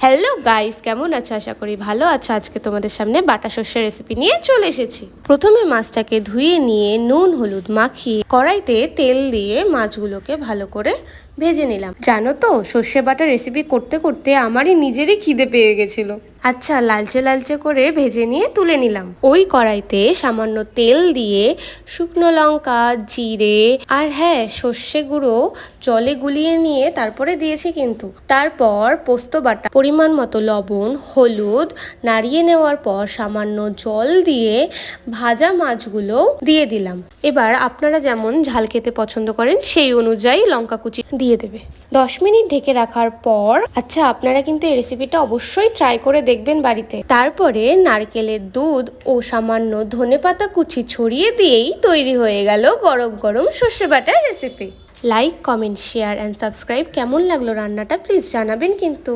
Hello guys, কেমন আছো? আশা করি ভালো আছো। আজকে তোমাদের সামনে বাটা সর্ষের রেসিপি নিয়ে চলে এসেছি। প্রথমে মাছটাকে ধুয়ে নিয়ে নুন হলুদ মাখিয়ে কড়াইতে তেল দিয়ে মাছগুলোকে ভালো করে ভেজে নিলাম। জানো তো, সর্ষে বাটা রেসিপি করতে করতে আমারই নিজেরই খিদে পেয়ে গেছিল। আচ্ছা, লালচে লালচে করে ভেজে নিয়ে তুলে নিলাম। ওই কড়াইতে সামান্য তেল দিয়ে শুকনো লঙ্কা, জিরে আর হ্যাঁ, সর্ষে গুঁড়ো জলে গুলিয়ে নিয়ে তারপরে দিয়েছি কিন্তু। তারপর পোস্ত বাটা, পরিমাণ মতো লবণ, হলুদ নাড়িয়ে নেওয়ার পর সামান্য জল দিয়ে ভাজা মাছগুলো দিয়ে দিলাম। এবার আপনারা যেমন ঝাল খেতে পছন্দ করেন সেই অনুযায়ী লঙ্কা কুচি দিয়ে দেবে। 10 মিনিট ঢেকে রাখার পর, আচ্ছা আপনারা কিন্তু এই রেসিপিটা অবশ্যই ট্রাই করে দেখবেন বাড়িতে। তারপরে নারকেলের দুধ ও সামান্য ধনেপাতা কুচি ছড়িয়ে দিয়েই তৈরি হয়ে গেল গরম গরম সর্ষে butter recipe. Like, comment, share and subscribe. কেমন লাগলো রান্নাটা প্লিজ জানাবেন কিন্তু।